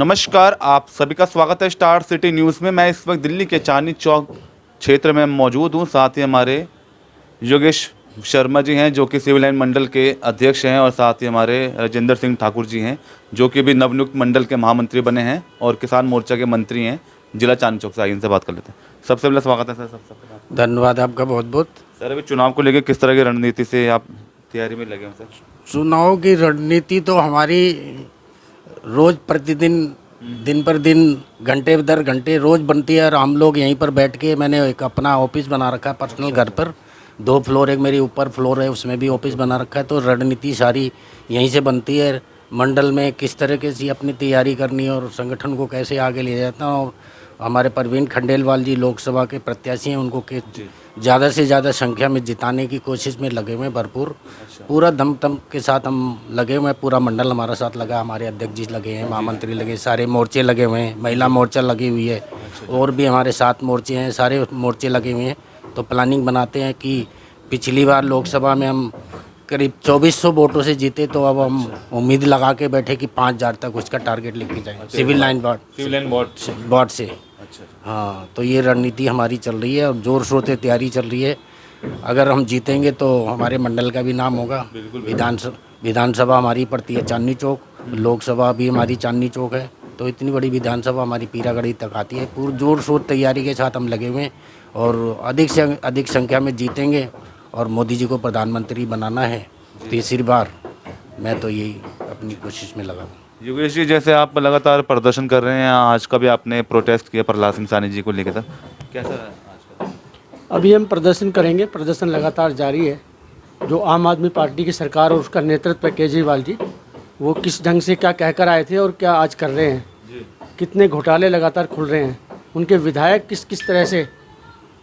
नमस्कार, आप सभी का स्वागत है स्टार सिटी न्यूज़ में। मैं इस वक्त दिल्ली के चांदनी चौक क्षेत्र में मौजूद हूं। साथ ही हमारे योगेश शर्मा जी हैं जो कि सिविल लाइन मंडल के अध्यक्ष हैं, और साथ ही हमारे राजेंद्र सिंह ठाकुर जी हैं जो कि भी नवनियुक्त मंडल के महामंत्री बने हैं और किसान मोर्चा के मंत्री हैं जिला चांदनी चौक से। आइए इनसे बात कर लेते हैं। सबसे पहले स्वागत है सर। सबसे धन्यवाद आपका बहुत बहुत। सर, अभी चुनाव को लेकर किस तरह की रणनीति से आप तैयारी में लगे हैं सर? चुनाव की रणनीति तो हमारी रोज प्रतिदिन दिन पर दिन घंटे दर घंटे रोज बनती है, और हम लोग यहीं पर बैठ के, मैंने एक अपना ऑफिस बना रखा है पर्सनल घर पर, 2 फ्लोर, एक मेरी ऊपर फ्लोर है उसमें भी ऑफिस बना रखा है। तो रणनीति सारी यहीं से बनती है, मंडल में किस तरीके से अपनी तैयारी करनी है और संगठन को कैसे आगे ले जाता है। और हमारे परवीन खंडेलवाल जी लोकसभा के प्रत्याशी हैं, उनको ज़्यादा से ज़्यादा संख्या में जिताने की कोशिश में लगे हुए हैं भरपूर। पूरा दम के साथ हम लगे हुए हैं, पूरा मंडल हमारा साथ लगा, हमारे अध्यक्ष जी लगे हैं, महामंत्री लगे, सारे मोर्चे लगे हुए हैं, महिला मोर्चा लगी हुई है, और भी हमारे 7 मोर्चे हैं, सारे मोर्चे लगे हुए हैं। तो प्लानिंग बनाते हैं कि पिछली बार लोकसभा में हम करीब 2400 वोटों से जीते, तो अब हम उम्मीद लगा के बैठे कि 5000 तक उसका टारगेट लेके जाएंगे सिविल लाइन वार्ड से। हाँ, तो ये रणनीति हमारी चल रही है और जोर शोर से तैयारी चल रही है। अगर हम जीतेंगे तो हमारे मंडल का भी नाम होगा। विधानसभा हमारी पड़ती है चांदनी चौक, लोकसभा भी हमारी चांदनी चौक है, तो इतनी बड़ी विधानसभा हमारी पीरागढ़ी तक आती है। पूरी जोर शोर तैयारी के साथ हम लगे हुए हैं और अधिक से अधिक संख्या में जीतेंगे और मोदी जी को प्रधानमंत्री बनाना है तीसरी बार। मैं तो यही अपनी कोशिश में लगा हूँ। योगेश जी, जैसे आप लगातार प्रदर्शन कर रहे हैं, आज का भी आपने प्रोटेस्ट किया प्रहलाद सिंह सानी जी को लेकर, सर कैसा है आज का? अभी हम प्रदर्शन करेंगे, प्रदर्शन लगातार जारी है। जो आम आदमी पार्टी की सरकार और उसका नेतृत्व है केजरीवाल जी, वो किस ढंग से क्या कहकर आए थे और क्या आज कर रहे हैं, कितने घोटाले लगातार खुल रहे हैं, उनके विधायक किस किस तरह से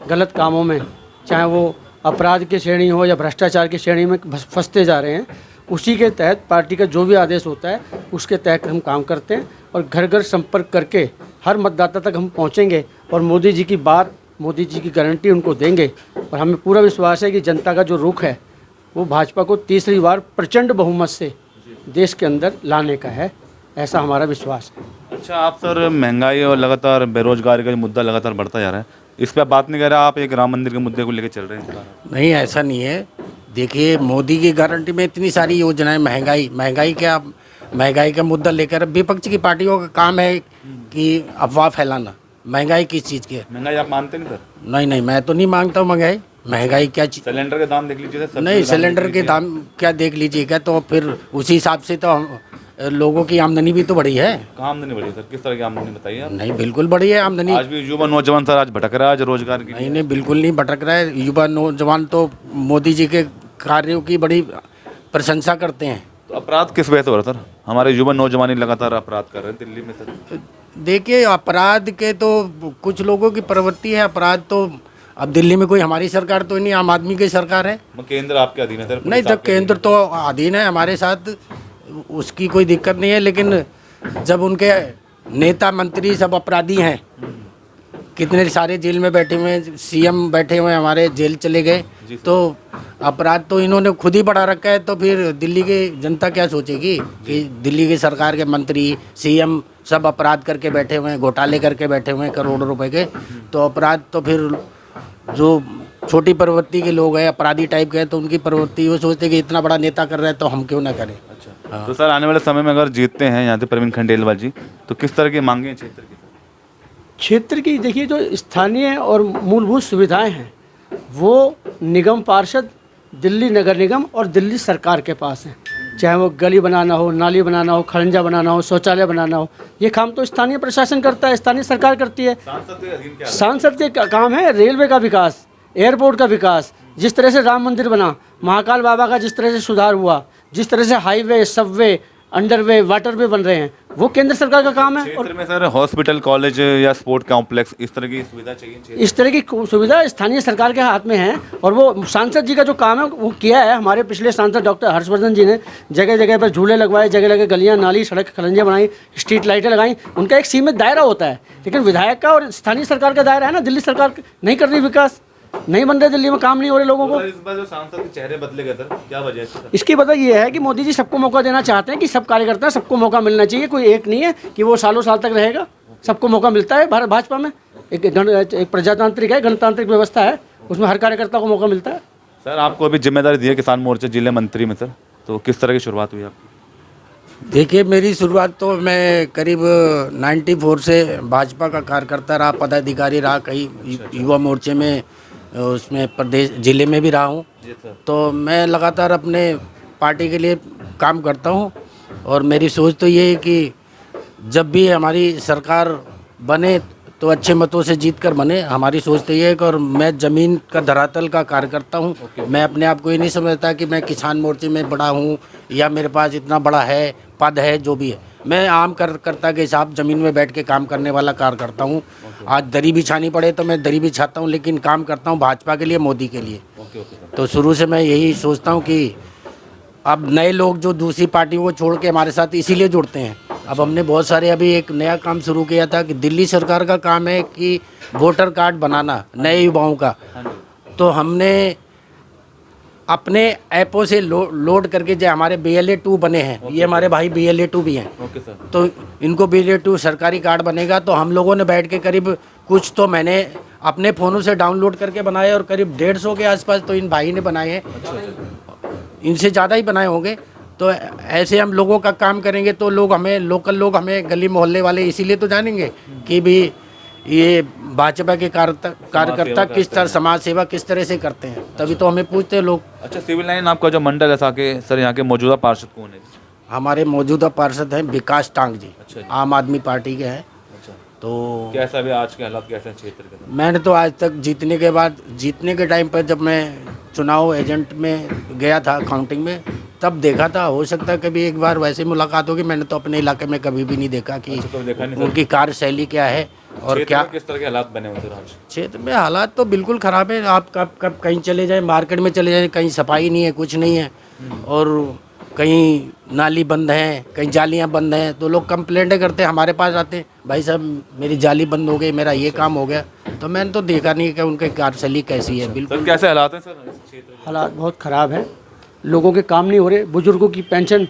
गलत कामों में, चाहे वो अपराध की श्रेणी हो या भ्रष्टाचार की श्रेणी में फंसते जा रहे हैं, उसी के तहत पार्टी का जो भी आदेश होता है उसके तहत हम काम करते हैं और घर घर संपर्क करके हर मतदाता तक हम पहुंचेंगे और मोदी जी की बात, मोदी जी की गारंटी उनको देंगे। और हमें पूरा विश्वास है कि जनता का जो रुख है वो भाजपा को तीसरी बार प्रचंड बहुमत से देश के अंदर लाने का है, ऐसा हमारा विश्वास है। अच्छा, आप सर महंगाई और लगातार बेरोजगारी का जो मुद्दा लगातार बढ़ता जा रहा है, इस पर बात नहीं कर रहे, आप एक राम मंदिर के मुद्दे को लेकर चल रहे हैं? नहीं, ऐसा नहीं है। देखिए, मोदी की गारंटी में इतनी सारी योजनाएं, महंगाई का मुद्दा लेकर विपक्ष की पार्टियों का काम है कि अफवाह फैलाना। महंगाई किस चीज़ की है? महंगाई आप मानते नहीं सर? नहीं, मैं तो नहीं मांगता हूँ महंगाई क्या चीज़। सिलेंडर के दाम देख लीजिए सर। नहीं, सिलेंडर के दाम क्या देख लीजिएगा, तो फिर उसी हिसाब से तो लोगों की आमदनी भी तो बढ़ी है। कहाँ आमदनी बढ़ी है सर? किस तरह की आमदनी बताइए आप? नहीं, बिल्कुल बढ़ी है आमदनी। आज भी युवा नौजवान सर आज भटक रहा है आज रोजगार की। नहीं, बिल्कुल नहीं भटक रहा है। युवा नौजवान तो मोदी जी के कार्यों की बड़ी प्रशंसा करते हैं। तो अपराध किस वजह से हो रहा है सर? हमारे युवा नौजवान ही लगातार अपराध कर रहे हैं दिल्ली में सर। देखिए, अपराध के तो कुछ लोगों की प्रवृत्ति है। अपराध तो अब दिल्ली में कोई हमारी सरकार तो नहीं, आम आदमी की सरकार है। केंद्र आपके अधीन है सर? नहीं, तो केंद्र तो अधीन है हमारे साथ, उसकी कोई दिक्कत नहीं है। लेकिन जब उनके नेता मंत्री सब अपराधी हैं, कितने सारे जेल में बैठे हुए हैं, सीएम बैठे हुए हैं हमारे जेल चले गए, तो अपराध तो इन्होंने खुद ही बढ़ा रखा है। तो फिर दिल्ली की जनता क्या सोचेगी कि दिल्ली की सरकार के मंत्री, सीएम सब अपराध करके बैठे हुए हैं, घोटाले करके बैठे हुए हैं करोड़ों रुपए के। तो अपराध तो फिर जो छोटी प्रवृत्ति के लोग हैं, अपराधी टाइप के हैं, तो उनकी प्रवृत्ति वो सोचते हैं कि इतना बड़ा नेता कर रहे हैं तो हम क्यों ना करें। अच्छा, हाँ। तो सर आने वाले समय में अगर जीतते हैं यहाँ से परवीन खंडेलवाल जी, तो किस तरह की मांगे क्षेत्र की? क्षेत्र की देखिए, जो स्थानीय और मूलभूत सुविधाएं हैं वो निगम पार्षद, दिल्ली नगर निगम और दिल्ली सरकार के पास हैं। चाहे वो गली बनाना हो, नाली बनाना हो, खड़ंजा बनाना हो, शौचालय बनाना हो, ये काम तो स्थानीय प्रशासन करता है, स्थानीय सरकार करती है। सांसद के काम है रेलवे का विकास, एयरपोर्ट का विकास, जिस तरह से राम मंदिर बना, महाकाल बाबा का जिस तरह से सुधार हुआ, जिस तरह से हाईवे, सबवे, अंडरवे, वाटरवे बन रहे हैं, वो केंद्र सरकार का काम है। क्षेत्र में सर हॉस्पिटल, कॉलेज या स्पोर्ट कॉम्प्लेक्स, इस तरह की सुविधा चाहिए। इस तरह की सुविधा स्थानीय सरकार के हाथ में है और वो सांसद जी का जो काम है वो किया है। हमारे पिछले सांसद डॉक्टर हर्षवर्धन जी ने जगह जगह पर झूले लगवाए, जगह जगह गलियां, नाली, सड़क, खलंजे बनाई, स्ट्रीट लाइटें लगाई। उनका एक सीमित दायरा होता है, लेकिन विधायक का और स्थानीय सरकार का दायरा है ना। दिल्ली सरकार नहीं कर रही विकास, नहीं बन रहे, दिल्ली में काम नहीं हो रहे लोगों को। इस बार जो सांसद के चेहरे बदले गए सर, क्या वजह है इसकी सर? इसकी वजह ये है कि मोदी जी सबको मौका देना चाहते हैं कि सब कार्यकर्ता सबको मौका मिलना चाहिए, कोई एक नहीं है कि वो सालों साल तक रहेगा, सबको मौका मिलता है। भारत भाजपा में एक प्रजातांत्रिक है, गणतांत्रिक व्यवस्था है, उसमें हर कार्यकर्ता को मौका मिलता है। सर आपको अभी जिम्मेदारी दी है किसान मोर्चा जिले मंत्री में सर, तो किस तरह की शुरुआत हुई आपकी? देखिए, मेरी शुरुआत तो मैं करीब 94 से भाजपा का कार्यकर्ता रहा, पदाधिकारी रहा, कई युवा मोर्चे में उसमें प्रदेश जिले में भी रहा हूँ। जी सर। तो मैं लगातार अपने पार्टी के लिए काम करता हूँ और मेरी सोच तो ये है कि जब भी हमारी सरकार बने तो अच्छे मतों से जीत कर बने, हमारी सोच तो ये है कि और मैं ज़मीन का धरातल का कार्यकर्ता हूँ। मैं अपने आप को ये नहीं समझता कि मैं किसान मोर्चे में बड़ा हूँ या मेरे पास इतना बड़ा है पद है, जो भी है मैं आम कार्यकर्ता के हिसाब ज़मीन में बैठ के काम करने वाला कार्यकर्ता हूँ। आज दरी बिछानी पड़े तो मैं दरी बिछाता हूँ, लेकिन काम करता हूँ भाजपा के लिए, मोदी के लिए। तो शुरू से मैं यही सोचता हूँ कि अब नए लोग जो दूसरी पार्टी को छोड़ के हमारे साथ इसीलिए जुड़ते हैं। अब हमने बहुत सारे अभी एक नया काम शुरू किया था कि दिल्ली सरकार का काम है कि वोटर कार्ड बनाना नए युवाओं का, तो हमने अपने ऐपों से लोड करके जो हमारे BLA 2 बने हैं, ये हमारे भाई BLA 2 भी हैं, ओके सर। तो इनको BLA 2 सरकारी कार्ड बनेगा। तो हम लोगों ने बैठ के करीब कुछ तो मैंने अपने फ़ोनों से डाउनलोड करके बनाए और करीब 150 के आसपास तो इन भाई ने बनाए हैं, इनसे ज़्यादा ही बनाए होंगे। तो ऐसे हम लोगों का काम करेंगे तो लोग हमें, लोकल लोग हमें, गली मोहल्ले वाले इसीलिए तो जानेंगे कि भी ये भाजपा के कार्यकर्ता किस तरह समाज सेवा किस तरह से करते हैं, तभी तो हमें पूछते हैं लोग। अच्छा, सिविल लाइन आपका जो मंडल है साके सर, यहाँ के मौजूदा पार्षद कौन है? हमारे मौजूदा पार्षद हैं विकास टांग जी, अच्छा जी। आम आदमी पार्टी के हैं। अच्छा, तो कैसा भी आज के हालात कैसे हैं क्षेत्र के? मैंने तो आज तक जीतने के टाइम पर जब मैं चुनाव एजेंट में गया था काउंटिंग में, तब देखा था। हो सकता है कभी एक बार वैसे मुलाकात होगी, मैंने तो अपने इलाके में कभी भी नहीं देखा कि कभी देखा नहीं सर? उनकी कार्यशैली क्या है और क्या। किस तरह के हालात बने हुए सर आज? क्षेत्र में हालात तो बिल्कुल ख़राब है। आप कब कहीं चले जाएं, मार्केट में चले जाएं, कहीं सफाई नहीं है, कुछ नहीं है, और कहीं नाली बंद है, कहीं जालियां बंद हैं, तो लोग कंप्लेंटें करते हैं, हमारे पास आते हैं, भाई साहब मेरी जाली बंद हो गई, मेरा ये काम हो गया। तो मैंने तो देखा नहीं कि उनकी कार्यशैली कैसी है। बिल्कुल सर कैसे हालात हैं सर इस क्षेत्र में? हालात बहुत ख़राब हैं, लोगों के काम नहीं हो रहे, बुजुर्गों की पेंशन,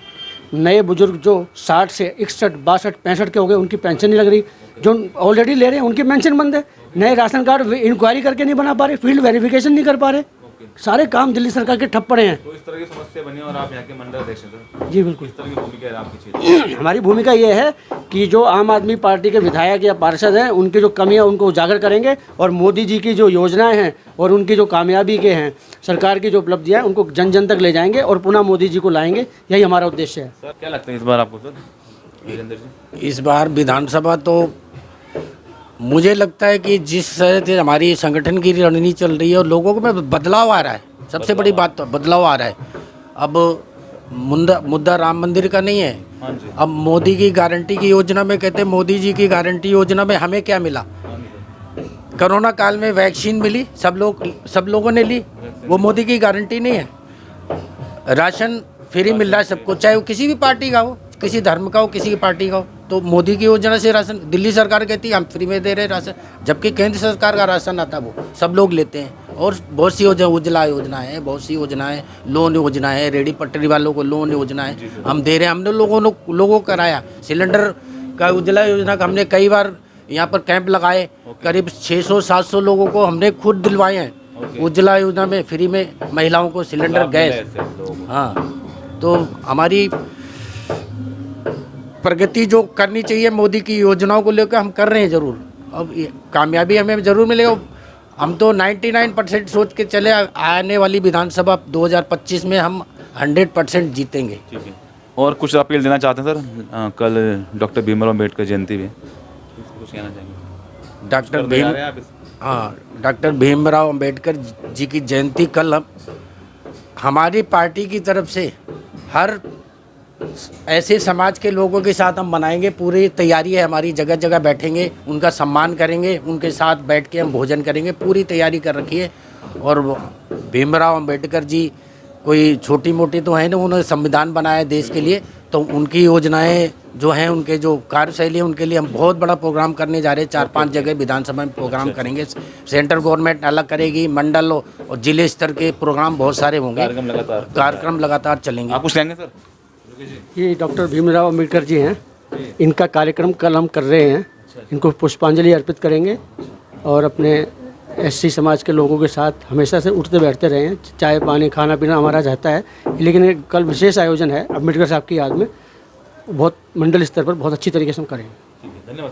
नए बुजुर्ग जो 60 से 61, 62, 65 के हो गए, उनकी पेंशन नहीं लग रही, जो ऑलरेडी ले रहे हैं उनकी पेंशन बंद है। नए राशन कार्ड इंक्वायरी करके नहीं बना पा रहे, फील्ड वेरिफिकेशन नहीं कर पा रहे, सारे काम दिल्ली सरकार के ठप पड़े हैं। तो इस तरह की समस्या बनी और आप यहाँ के मंडल अध्यक्ष हैं सर, जी बिल्कुल। किस तरह की भूमिका है आपकी क्षेत्र? हमारी भूमिका ये है कि जो आम आदमी पार्टी के विधायक या पार्षद हैं, उनकी जो कमियां उनको उजागर करेंगे और मोदी जी की जो योजनाएं हैं और उनकी जो कामयाबी के हैं, सरकार की जो उपलब्धियां हैं, उनको जन जन तक ले जाएंगे और पुनः मोदी जी को लाएंगे, यही हमारा उद्देश्य है। सर क्या लगता है इस बार आपको सर, वीरेंद्र जी? इस बार विधानसभा तो मुझे लगता है कि जिस तरह से हमारी संगठन की रणनीति चल रही है और लोगों में बदलाव आ रहा है, सबसे बड़ी बात तो बदलाव आ रहा है। अब मुद्दा राम मंदिर का नहीं है। हाँ जी। अब मोदी की गारंटी की योजना में कहते हैं, मोदी जी की गारंटी योजना में हमें क्या मिला? कोरोना काल में वैक्सीन मिली, सब लोगों ने ली, वो मोदी की गारंटी नहीं है। राशन फ्री मिल रहा है सबको, चाहे वो किसी भी पार्टी का हो, किसी धर्म का हो, किसी की पार्टी का हो, तो मोदी की योजना से राशन, दिल्ली सरकार कहती है हम फ्री में दे रहे राशन, जबकि केंद्र सरकार का राशन आता वो सब लोग लेते हैं। और बहुत सी योजना, उज्ज्वला योजना है, बहुत सी योजनाएं, लोन योजना है, रेडी पटरी वालों को लोन योजना है, हम दे रहे हैं। हमने लोगों कराया सिलेंडर का, उज्ज्वला योजना का हमने कई बार यहाँ पर कैंप लगाए, करीब 600-700 लोगों को हमने खुद दिलवाए हैं उज्ज्वला योजना में, फ्री में महिलाओं को सिलेंडर गैस। हाँ, तो हमारी प्रगति जो करनी चाहिए मोदी की योजनाओं को लेकर हम कर रहे हैं ज़रूर। अब कामयाबी हमें ज़रूर मिलेगा। हम तो 99% सोच के चले, आने वाली विधानसभा 2025 में हम 100% जीतेंगे। ठीक है, और कुछ अपील देना चाहते हैं सर? कल डॉक्टर भीमराव अम्बेडकर जयंती भी, कुछ कहना चाहेंगे? डॉक्टर भीमराव अम्बेडकर जी की जयंती कल हमारी पार्टी की तरफ से हर ऐसे समाज के लोगों के साथ हम मनाएंगे। पूरी तैयारी है हमारी, जगह जगह बैठेंगे, उनका सम्मान करेंगे, उनके साथ बैठ के हम भोजन करेंगे, पूरी तैयारी कर रखी है। और भीमराव अम्बेडकर जी कोई छोटी मोटी तो है ना, उन्होंने संविधान बनाया देश के लिए, तो उनकी योजनाएं जो हैं उनके जो कार्यशैली है उनके लिए हम बहुत बड़ा प्रोग्राम करने जा रहे हैं। 4-5 जगह विधानसभा में प्रोग्राम करेंगे। सेंट्रल गवर्नमेंट अलग करेगी, मंडल और जिले स्तर के प्रोग्राम बहुत सारे होंगे, कार्यक्रम लगातार चलेंगे। आप कुछ लेंगे सर? ये डॉक्टर भीमराव अम्बेडकर जी हैं, इनका कार्यक्रम कल हम कर रहे हैं। इनको पुष्पांजलि अर्पित करेंगे और अपने एससी समाज के लोगों के साथ हमेशा से उठते बैठते रहे हैं। चाय पानी खाना पीना हमारा रहता है, लेकिन कल विशेष आयोजन है अम्बेडकर साहब की याद में, बहुत मंडल स्तर पर बहुत अच्छी तरीके से हम करेंगे। धन्यवाद।